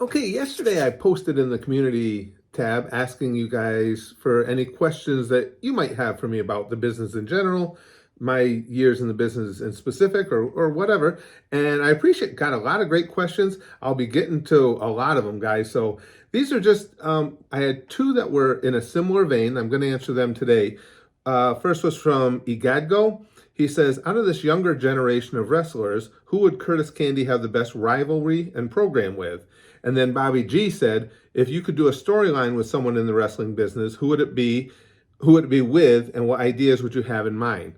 Okay, yesterday I posted in the community tab asking you guys for any questions that you might have for me about the business in general, my years in the business in specific, or whatever. And I appreciate got a lot of great questions. I'll be getting to a lot of them, guys. So these are just, I had two that were in a similar vein. I'm going to answer them today. First was from Igadgo. He says, out of this younger generation of wrestlers, who would Curtis Candy have the best rivalry and program with? And then Bobby G said, if you could do a storyline with someone in the wrestling business, who would it be? Who would it be with, and what ideas would you have in mind?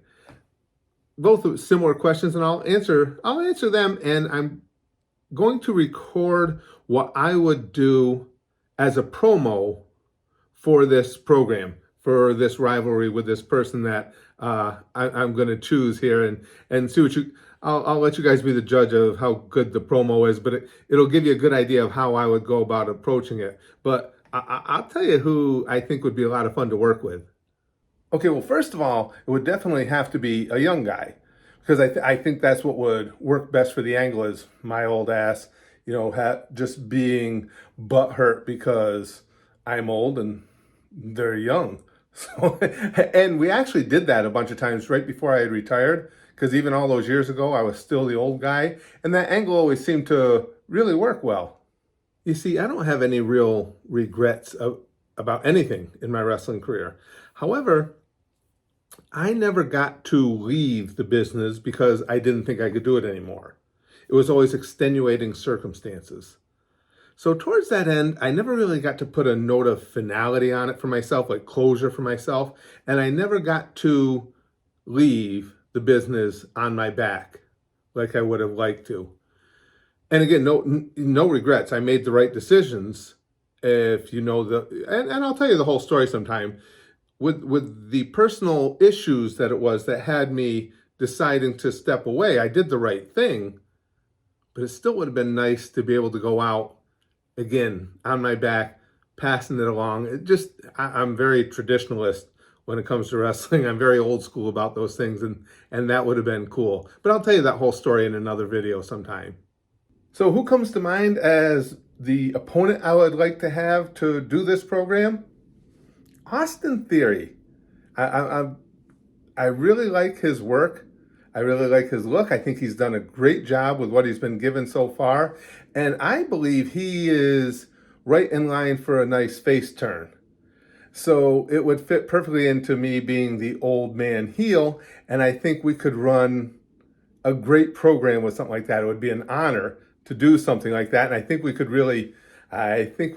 Both similar questions, and I'll answer them, and I'm going to record what I would do as a promo for this program, for this rivalry with this person that I'm going to choose here, and see what you. I'll let you guys be the judge of how good the promo is, but it'll give you a good idea of how I would go about approaching it. But I'll tell you who I think would be a lot of fun to work with. Okay, well, first of all, it would definitely have to be a young guy, because I think that's what would work best for the angle is my old ass, just being butthurt because I'm old and they're young. So, and we actually did that a bunch of times right before I had retired, because even all those years ago, I was still the old guy, and that angle always seemed to really work well. You see, I don't have any real regrets about anything in my wrestling career. However, I never got to leave the business because I didn't think I could do it anymore. It was always extenuating circumstances. So towards that end, I never really got to put a note of finality on it for myself, like closure for myself, and I never got to leave the business on my back like I would have liked to. And again, no regrets. I made the right decisions. If you know and I'll tell you the whole story sometime. With the personal issues that it was that had me deciding to step away, I did the right thing, but it still would have been nice to be able to go out again on my back, passing it along. I'm very traditionalist when it comes to wrestling. I'm very old school about those things, and that would have been cool. But I'll tell you that whole story in another video sometime. So who comes to mind as the opponent I would like to have to do this program? Austin Theory. I really like his work. I really like his look. I think he's done a great job with what he's been given so far. And I believe he is right in line for a nice face turn. So it would fit perfectly into me being the old man heel. And I think we could run a great program with something like that. It would be an honor to do something like that. And I think we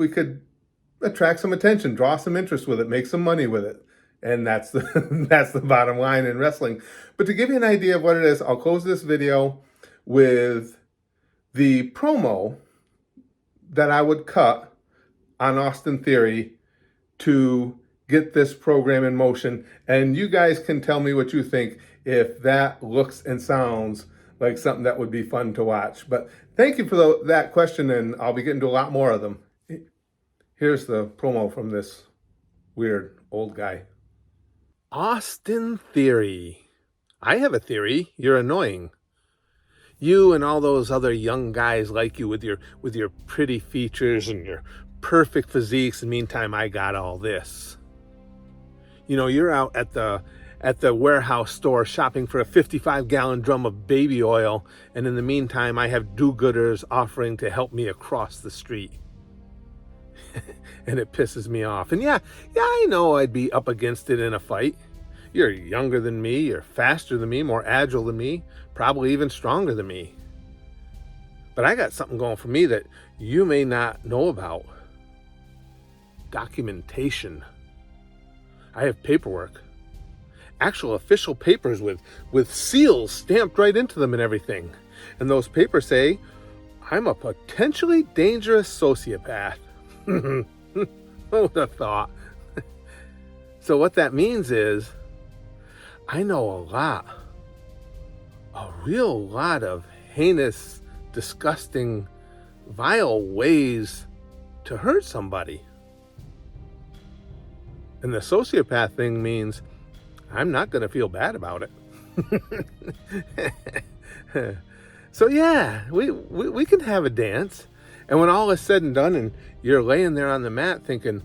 could attract some attention, draw some interest with it, make some money with it. And that's the bottom line in wrestling. But to give you an idea of what it is, I'll close this video with the promo that I would cut on Austin Theory to get this program in motion. And you guys can tell me what you think, if that looks and sounds like something that would be fun to watch. But thank you for that question, and I'll be getting to a lot more of them. Here's the promo from this weird old guy. Austin Theory. I have a theory. You're annoying. You and all those other young guys like you with your pretty features and your perfect physiques. In the meantime, I got all this. You're out at the warehouse store shopping for a 55-gallon drum of baby oil, and in the meantime, I have do-gooders offering to help me across the street. And it pisses me off. And yeah, I know I'd be up against it in a fight. You're younger than me, you're faster than me, more agile than me, probably even stronger than me. But I got something going for me that you may not know about. Documentation. I have paperwork. Actual official papers with seals stamped right into them and everything. And those papers say, I'm a potentially dangerous sociopath. Who would have thought? So what that means is, I know a real lot of heinous, disgusting, vile ways to hurt somebody. And the sociopath thing means I'm not going to feel bad about it. So yeah, we can have a dance. And when all is said and done and you're laying there on the mat thinking,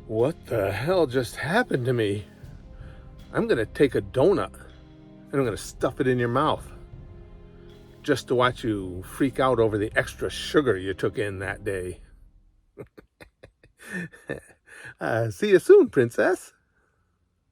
what the hell just happened to me? I'm going to take a donut and I'm going to stuff it in your mouth just to watch you freak out over the extra sugar you took in that day. See you soon, princess.